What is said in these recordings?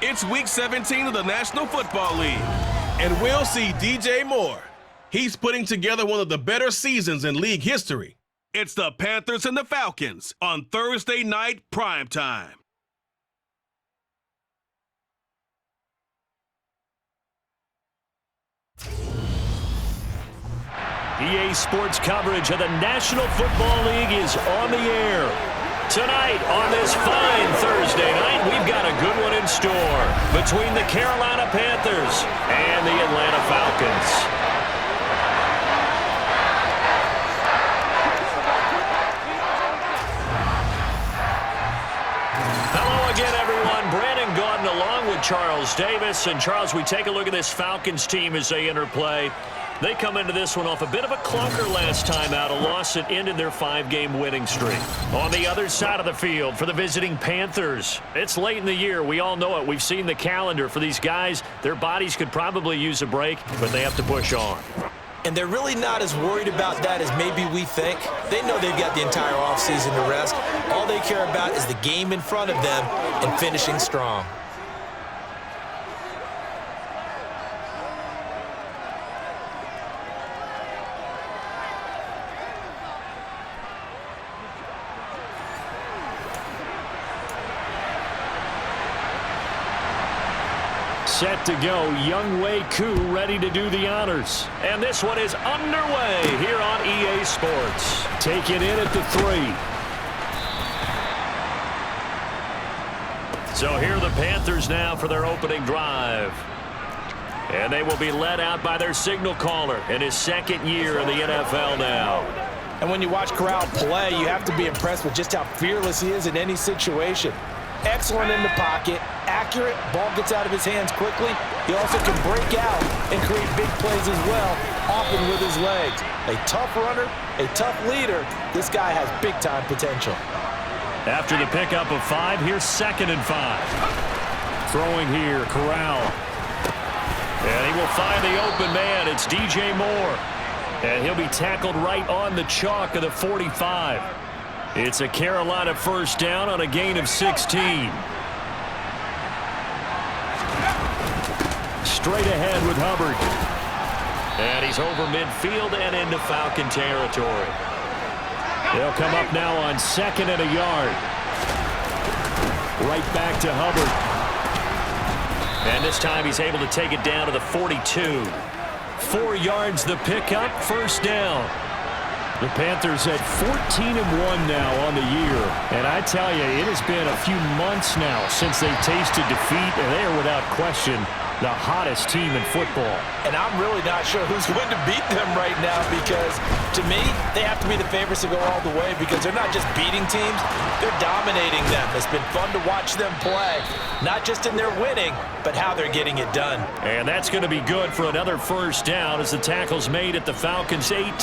It's Week 17 of the National Football League, and we'll see DJ Moore. He's putting together one of the better seasons in league history. It's the Panthers and the Falcons on Thursday night primetime. EA Sports coverage of the National Football League is on the air. Tonight, on this fine Thursday night, we've got a good one in store between the Carolina Panthers and the Atlanta Falcons. Hello again, everyone. Brandon Gaudin along with Charles Davis. And, Charles, we take a look at this Falcons team as they enter play. They come into this one off a bit of a clunker last time out, a loss that ended their 5-game winning streak. On the other side of the field for the visiting Panthers, it's late in the year. We all know it. We've seen the calendar for these guys. Their bodies could probably use a break, but they have to push on. And they're really not as worried about that as maybe we think. They know they've got the entire offseason to rest. All they care about is the game in front of them and finishing strong. Set to go, Younghoe Koo ready to do the honors. And this one is underway here on EA Sports. Take it in at the 3. So here are the Panthers now for their opening drive. And they will be led out by their signal caller in his second year in the NFL now. And when you watch Corral play, you have to be impressed with just how fearless he is in any situation. Excellent in the pocket, accurate, ball gets out of his hands quickly. He also can break out and create big plays as well, often with his legs. A tough runner, a tough leader. This guy has big-time potential. After the pickup of 5, here's 2nd and 5. Throwing here, Corral. And he will find the open man. It's DJ Moore. And he'll be tackled right on the chalk of the 45. It's a Carolina first down on a gain of 16. Straight ahead with Hubbard. And he's over midfield and into Falcon territory. They'll come up now on 2nd and a yard. Right back to Hubbard. And this time he's able to take it down to the 42. 4 yards the pickup, first down. The Panthers at 14-1 now on the year. And I tell you, it has been a few months now since they've tasted defeat, and they are without question the hottest team in football. And I'm really not sure who's going to beat them right now because, to me, they have to be the favorites to go all the way because they're not just beating teams, they're dominating them. It's been fun to watch them play, not just in their winning, but how they're getting it done. And that's going to be good for another first down as the tackle's made at the Falcons' 18.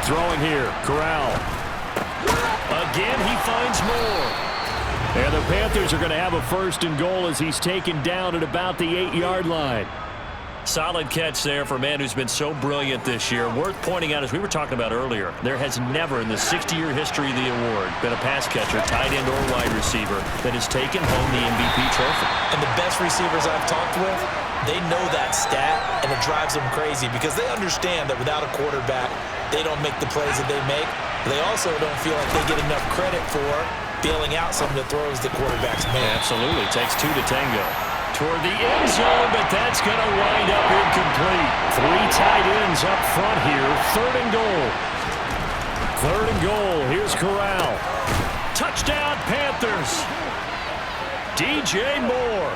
Throwing here, Corral. Again, he finds Moore. And the Panthers are going to have a 1st and goal as he's taken down at about the 8-yard line. Solid catch there for a man who's been so brilliant this year. Worth pointing out, as we were talking about earlier, there has never in the 60-year history of the award been a pass catcher, tight end, or wide receiver that has taken home the MVP trophy. And the best receivers I've talked with, they know that stat, and it drives them crazy because they understand that without a quarterback, they don't make the plays that they make. They also don't feel like they get enough credit for bailing out some of the throws the quarterbacks make. Absolutely. Takes 2 to tango. Toward the end zone, but that's going to wind up incomplete. 3 tight ends up front here. 3rd and goal. 3rd and goal. Here's Corral. Touchdown, Panthers. DJ Moore.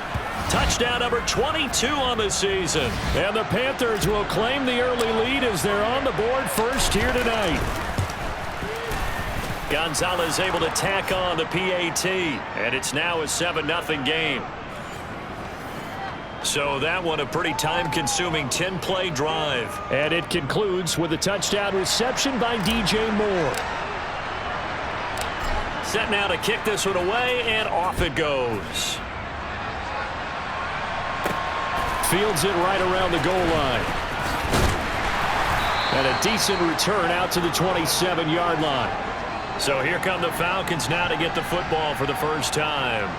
Touchdown number 22 on the season. And the Panthers will claim the early lead as they're on the board first here tonight. Gonzalez able to tack on the PAT. And it's now a 7-0 game. So that one a pretty time-consuming 10-play drive. And it concludes with a touchdown reception by DJ Moore. Set now to kick this one away, and off it goes. Fields it right around the goal line. And a decent return out to the 27-yard line. So here come the Falcons now to get the football for the first time.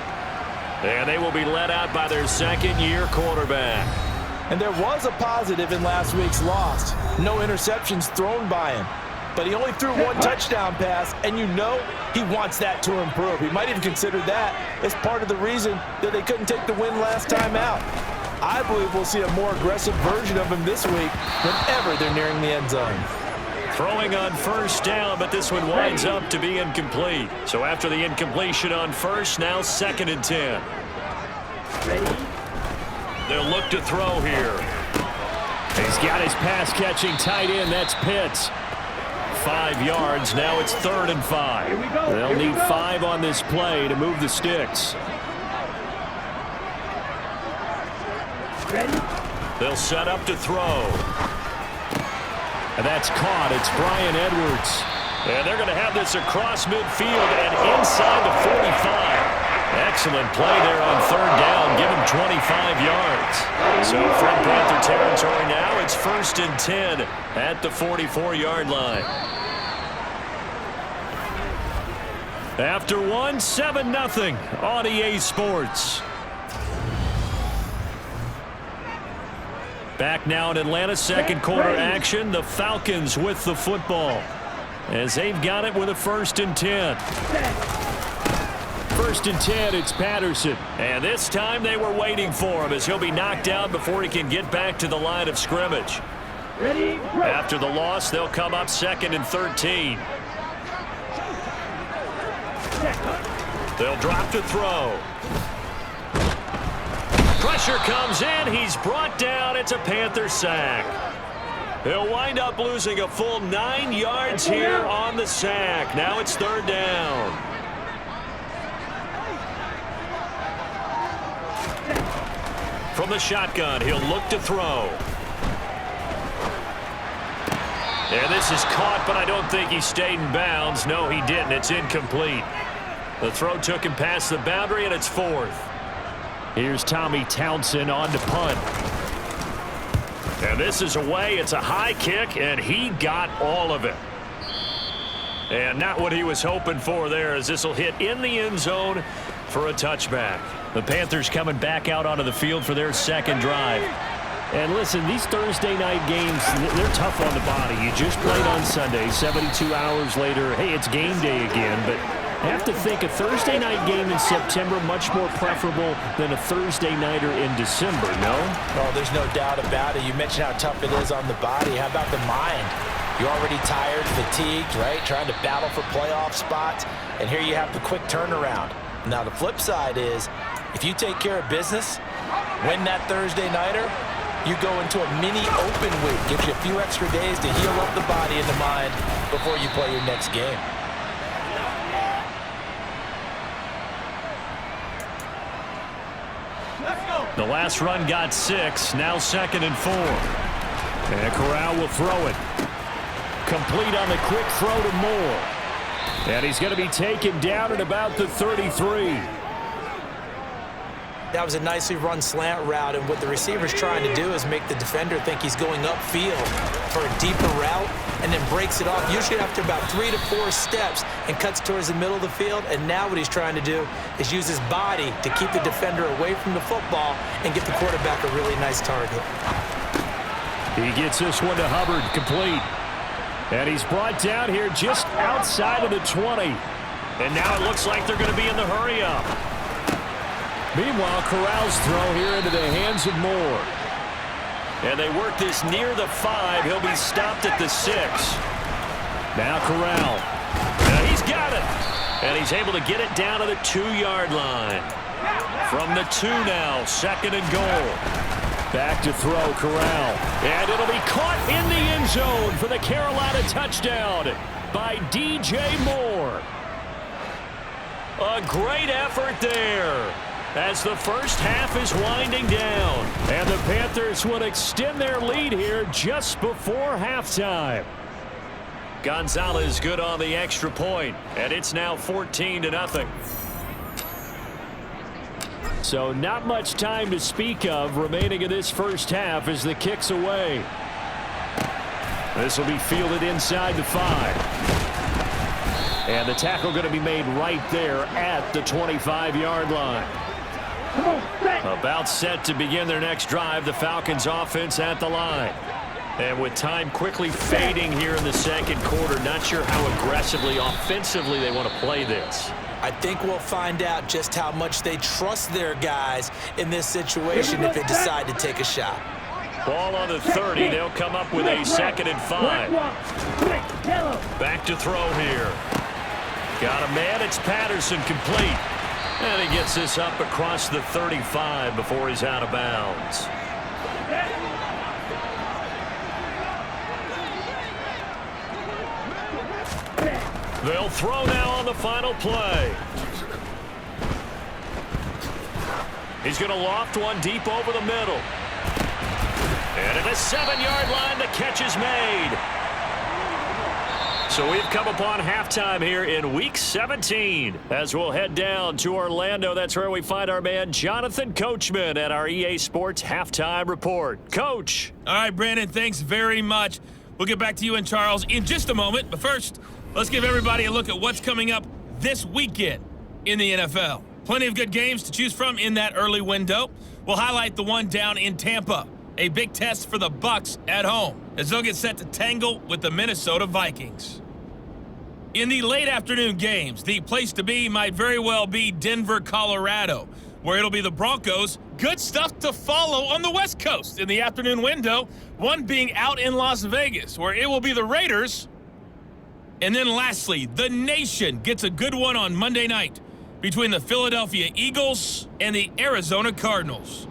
And they will be led out by their second-year quarterback. And there was a positive in last week's loss. No interceptions thrown by him. But he only threw one touchdown pass, and you know he wants that to improve. He might even consider that as part of the reason that they couldn't take the win last time out. I believe we'll see a more aggressive version of him this week whenever they're nearing the end zone. Throwing on first down, but this one winds up to be incomplete. So after the incompletion on first, now 2nd and 10. They'll look to throw here. He's got his pass-catching tight end. That's Pitts. 5 yards. Now it's 3rd and 5. They'll need 5 on this play to move the sticks. They'll set up to throw. And that's caught. It's Bryan Edwards. And they're going to have this across midfield and inside the 45. Excellent play there on 3rd down. Give him 25 yards. So from Panther territory now, it's 1st and 10 at the 44-yard line. After one, 7-0 on EA Sports. Back now in Atlanta, second quarter action. The Falcons with the football as they've got it with a 1st and 10. 1st and 10, it's Patterson. And this time they were waiting for him as he'll be knocked down before he can get back to the line of scrimmage. After the loss, they'll come up 2nd and 13. They'll drop to throw. Pressure comes in. He's brought down. It's a Panther sack. He'll wind up losing a full 9 yards here on the sack. Now it's 3rd down. From the shotgun, he'll look to throw. And this is caught, but I don't think he stayed in bounds. No, he didn't. It's incomplete. The throw took him past the boundary, and it's 4th. Here's Tommy Townsend on to punt. And this is away. It's a high kick, and he got all of it. And not what he was hoping for there, as this will hit in the end zone for a touchback. The Panthers coming back out onto the field for their second drive. And listen, these Thursday night games, they're tough on the body. You just played on Sunday, 72 hours later, hey, it's game day again. But I have to think a Thursday night game in September much more preferable than a Thursday nighter in December, no? Oh, there's no doubt about it. You mentioned how tough it is on the body. How about the mind? You're already tired, fatigued, right? Trying to battle for playoff spots. And here you have the quick turnaround. Now, the flip side is, if you take care of business, win that Thursday nighter, you go into a mini open week. Gives you a few extra days to heal up the body and the mind before you play your next game. The last run got 6. Now 2nd and 4. And Corral will throw it. Complete on the quick throw to Moore. And he's going to be taken down at about the 33. That was a nicely run slant route, and what the receiver's trying to do is make the defender think he's going upfield for a deeper route and then breaks it off, usually after about 3 to 4 steps, and cuts towards the middle of the field. And now what he's trying to do is use his body to keep the defender away from the football and get the quarterback a really nice target. He gets this one to Hubbard, complete. And he's brought down here just outside of the 20. And now it looks like they're going to be in the hurry-up. Meanwhile, Corral's throw here into the hands of Moore. And they work this near the 5. He'll be stopped at the 6. Now Corral. Now he's got it. And he's able to get it down to the 2-yard line. From the 2 now, 2nd and goal. Back to throw, Corral. And it'll be caught in the end zone for the Carolina touchdown by DJ Moore. A great effort there as the first half is winding down. And the Panthers will extend their lead here just before halftime. Gonzalez good on the extra point, and it's now 14-0. So not much time to speak of remaining in this first half as the kick's away. This will be fielded inside the 5. And the tackle going to be made right there at the 25-yard line. About set to begin their next drive, the Falcons offense at the line. And with time quickly fading here in the second quarter, not sure how aggressively, offensively they want to play this. I think we'll find out just how much they trust their guys in this situation if they decide to take a shot. Ball on the 30. They'll come up with a 2nd and 5. Back to throw here. Got a man. It's Patterson, complete. And he gets this up across the 35 before he's out of bounds. They'll throw now on the final play. He's going to loft one deep over the middle. And at the 7-yard line, the catch is made. So we've come upon halftime here in Week 17. As we'll head down to Orlando, that's where we find our man Jonathan Coachman at our EA Sports Halftime Report. Coach. All right, Brandon, thanks very much. We'll get back to you and Charles in just a moment. But first, let's give everybody a look at what's coming up this weekend in the NFL. Plenty of good games to choose from in that early window. We'll highlight the one down in Tampa. A big test for the Bucs at home as they'll get set to tangle with the Minnesota Vikings. In the late afternoon games, the place to be might very well be Denver, Colorado, where it'll be the Broncos. Good stuff to follow on the West Coast in the afternoon window, one being out in Las Vegas, where it will be the Raiders. And then lastly, the nation gets a good one on Monday night between the Philadelphia Eagles and the Arizona Cardinals.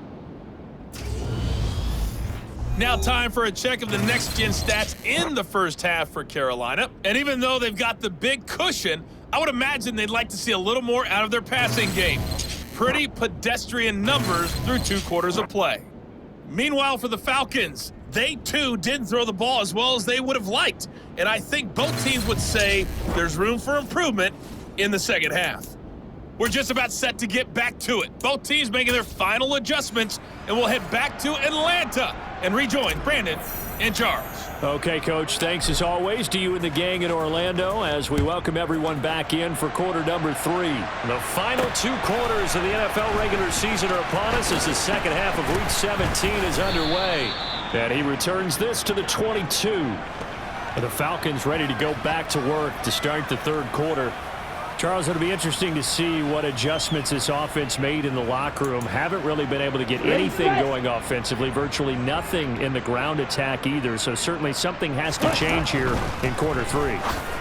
Now time for a check of the next-gen stats in the first half for Carolina. And even though they've got the big cushion, I would imagine they'd like to see a little more out of their passing game. Pretty pedestrian numbers through 2 quarters of play. Meanwhile, for the Falcons, they too didn't throw the ball as well as they would have liked. And I think both teams would say there's room for improvement in the second half. We're just about set to get back to it. Both teams making their final adjustments, and we'll head back to Atlanta and rejoin Brandon and Charles. Okay, Coach, thanks as always to you and the gang in Orlando as we welcome everyone back in for quarter number 3. The final 2 quarters of the NFL regular season are upon us as the second half of Week 17 is underway. And he returns this to the 22. And the Falcons ready to go back to work to start the third quarter. Charles, it'll be interesting to see what adjustments this offense made in the locker room. Haven't really been able to get anything going offensively, virtually nothing in the ground attack either. So certainly something has to change here in quarter 3.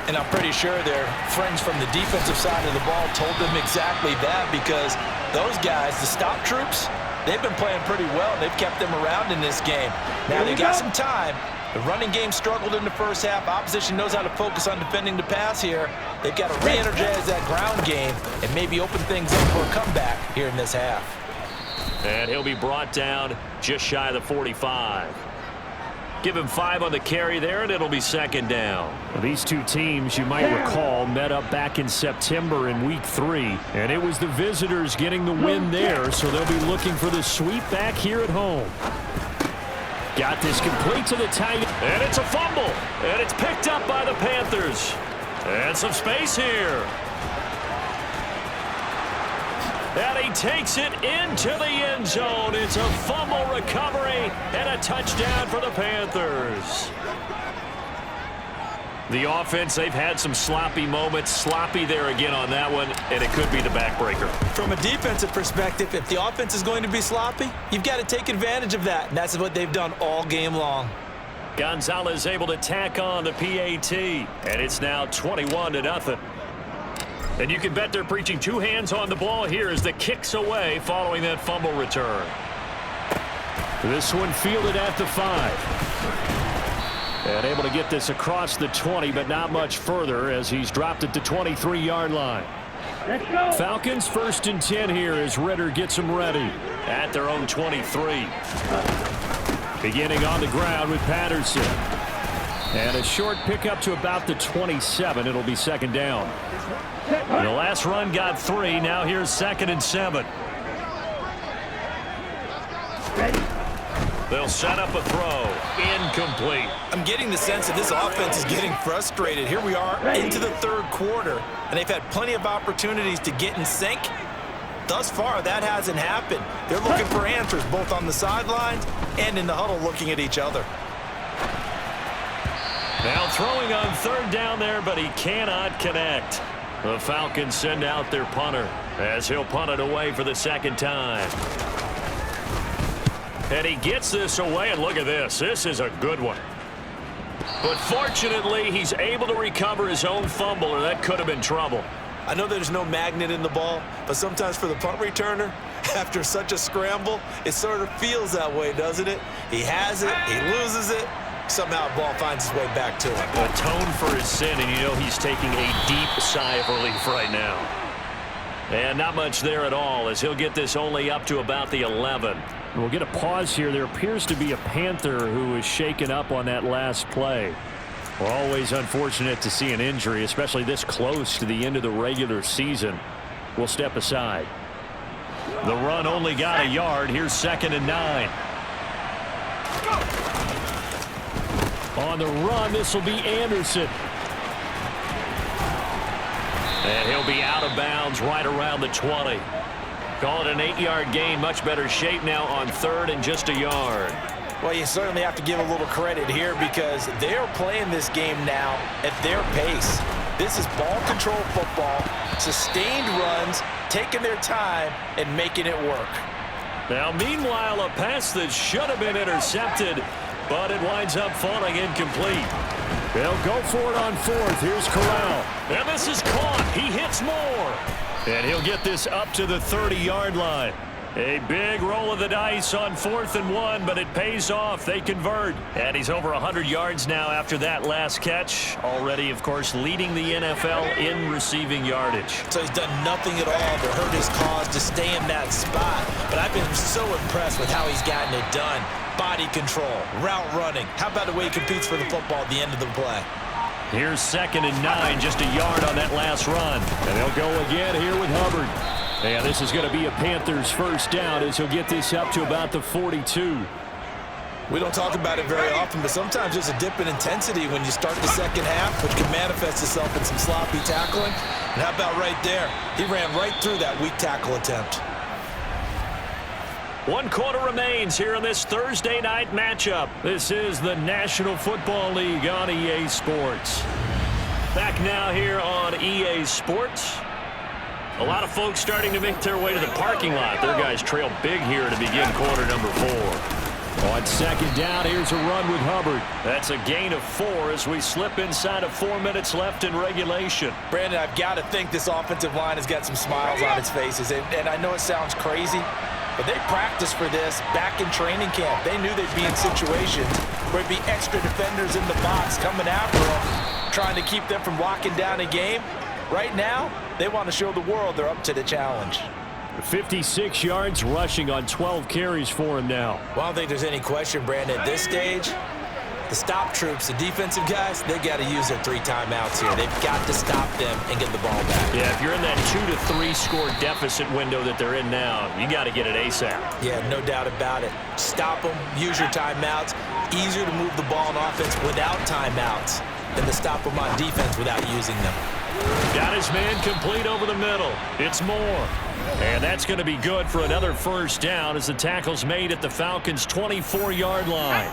And I'm pretty sure their friends from the defensive side of the ball told them exactly that, because those guys, the stop troops, they've been playing pretty well. They've kept them around in this game. Now they got some time. The running game struggled in the first half. Opposition knows how to focus on defending the pass here. They've got to re-energize that ground game and maybe open things up for a comeback here in this half. And he'll be brought down just shy of the 45. Give him 5 on the carry there, and it'll be second down. Well, these two teams, you might recall, met up back in September in Week 3. And it was the visitors getting the win there, so they'll be looking for the sweep back here at home. Got this complete to the tight end, and it's a fumble, and it's picked up by the Panthers. And some space here. And he takes it into the end zone. It's a fumble recovery and a touchdown for the Panthers. The offense, they've had some sloppy moments. Sloppy there again on that one, and it could be the backbreaker. From a defensive perspective, if the offense is going to be sloppy, you've got to take advantage of that, and that's what they've done all game long. Gonzalez able to tack on the PAT, and it's now 21-0. And you can bet they're preaching 2 hands on the ball here as the kick's away following that fumble return. This one fielded at the 5. And able to get this across the 20, but not much further as he's dropped at the 23-yard line. Falcons 1st and 10 here as Ritter gets them ready at their own 23. Beginning on the ground with Patterson. And a short pickup to about the 27. It'll be second down. And the last run got 3. Now here's 2nd and 7. They'll set up a throw. Incomplete. I'm getting the sense that this offense is getting frustrated. Here we are into the third quarter, and they've had plenty of opportunities to get in sync. Thus far, that hasn't happened. They're looking for answers both on the sidelines and in the huddle looking at each other. Now throwing on third down there, but he cannot connect. The Falcons send out their punter as he'll punt it away for the second time. And he gets this away, and look at this. This is a good one. But fortunately, he's able to recover his own fumble, or that could have been trouble. I know there's no magnet in the ball, but sometimes for the punt returner, after such a scramble, it sort of feels that way, doesn't it? He has it, he loses it, somehow the ball finds its way back to him. Atone for his sin, and you know he's taking a deep sigh of relief right now. And not much there at all, as he'll get this only up to about the 11. We'll get a pause here. There appears to be a Panther who was shaken up on that last play. We're always unfortunate to see an injury, especially this close to the end of the regular season. We'll step aside. The run only got a yard. Here's 2nd and 9. On the run, this will be Anderson. And he'll be out of bounds right around the 20. Call it an 8-yard gain. Much better shape now on 3rd and just a yard. Well, you certainly have to give a little credit here because they're playing this game now at their pace. This is ball control football, sustained runs, taking their time, and making it work. Now, meanwhile, a pass that should have been intercepted, but it winds up falling incomplete. They'll go for it on 4th. Here's Corral. And this is caught. He hits more. And he'll get this up to the 30-yard line. A big roll of the dice on 4th and 1, but it pays off. They convert. And he's over 100 yards now after that last catch. Already, of course, leading the NFL in receiving yardage. So he's done nothing at all to hurt his cause to stay in that spot. But I've been so impressed with how he's gotten it done. Body control, route running. How about the way he competes for the football at the end of the play? Here's 2nd and 9, just a yard on that last run. And they'll go again here with Hubbard. And this is going to be a Panthers first down as he'll get this up to about the 42. We don't talk about it very often, but sometimes there's a dip in intensity when you start the second half, which can manifest itself in some sloppy tackling. And how about right there? He ran right through that weak tackle attempt. 1 quarter remains here in this Thursday night matchup. This is the National Football League on EA Sports. Back now here on EA Sports. A lot of folks starting to make their way to the parking lot. Their guys trail big here to begin quarter number 4. On 2nd down, here's a run with Hubbard. That's a gain of 4 as we slip inside of 4 minutes left in regulation. Brandon, I've got to think this offensive line has got some smiles on its faces. And I know it sounds crazy, but they practiced for this back in training camp. They knew they'd be in situations where it'd be extra defenders in the box coming after them, trying to keep them from locking down a game. Right now, they want to show the world they're up to the challenge. 56 yards rushing on 12 carries for him now. Well, I don't think there's any question, Brandon, at this stage, the stop troops, the defensive guys, they got to use their 3 timeouts here. They've got to stop them and get the ball back. Yeah, if you're in that 2 to 3 score deficit window that they're in now, you got to get it ASAP. Yeah, no doubt about it. Stop them, use your timeouts. Easier to move the ball on offense without timeouts than to stop them on defense without using them. Got his man complete over the middle. It's Moore. And that's going to be good for another first down as the tackle's made at the Falcons' 24-yard line.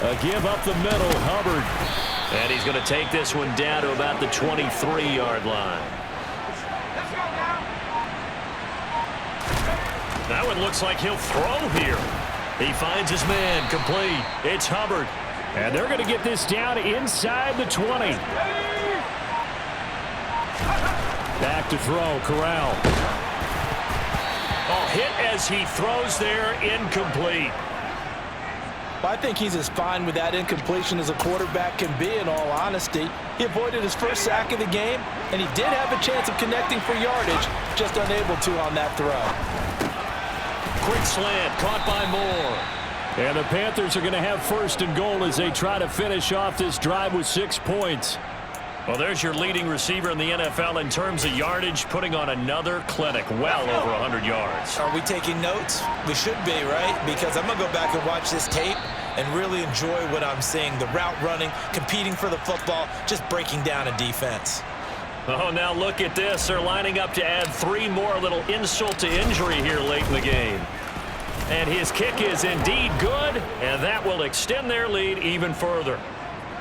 A give up the middle, Hubbard. And he's going to take this one down to about the 23-yard line. That one looks like he'll throw here. He finds his man complete. It's Hubbard. And they're going to get this down inside the 20. Back to throw, Corral. Oh, hit as he throws there, incomplete. I think he's as fine with that incompletion as a quarterback can be, in all honesty. He avoided his first sack of the game, and he did have a chance of connecting for yardage, just unable to on that throw. Quick slant, caught by Moore. And the Panthers are going to have 1st and goal as they try to finish off this drive with 6 points. Well, there's your leading receiver in the NFL in terms of yardage, putting on another clinic, well over 100 yards. Are we taking notes? We should be, right? Because I'm going to go back and watch this tape and really enjoy what I'm seeing. The route running, competing for the football, just breaking down a defense. Oh, now look at this. They're lining up to add 3 more, a little insult to injury here late in the game. And his kick is indeed good, and that will extend their lead even further.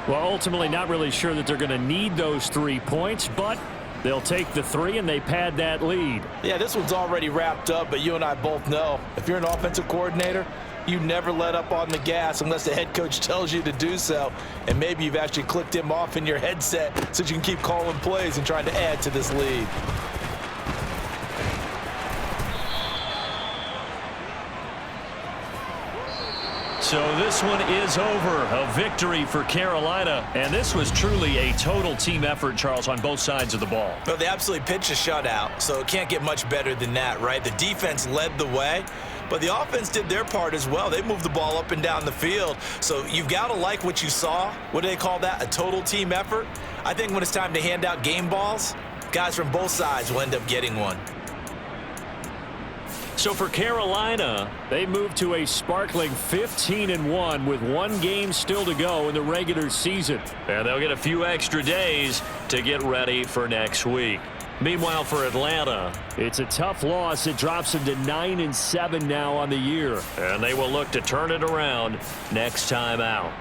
Well, ultimately not really sure that they're going to need those 3 points, but they'll take the 3 and they pad that lead. Yeah, this one's already wrapped up, but you and I both know if you're an offensive coordinator, you never let up on the gas unless the head coach tells you to do so. And maybe you've actually clicked him off in your headset so you can keep calling plays and trying to add to this lead. So this one is over. A victory for Carolina. And this was truly a total team effort, Charles, on both sides of the ball. Well, they absolutely pitched a shutout, so it can't get much better than that, right? The defense led the way, but the offense did their part as well. They moved the ball up and down the field. So you've got to like what you saw. What do they call that? A total team effort? I think when it's time to hand out game balls, guys from both sides will end up getting one. So for Carolina, they move to a sparkling 15-1 with 1 game still to go in the regular season. and they'll get a few extra days to get ready for next week. Meanwhile, for Atlanta, it's a tough loss. It drops them to 9-7 now on the year. and they will look to turn it around next time out.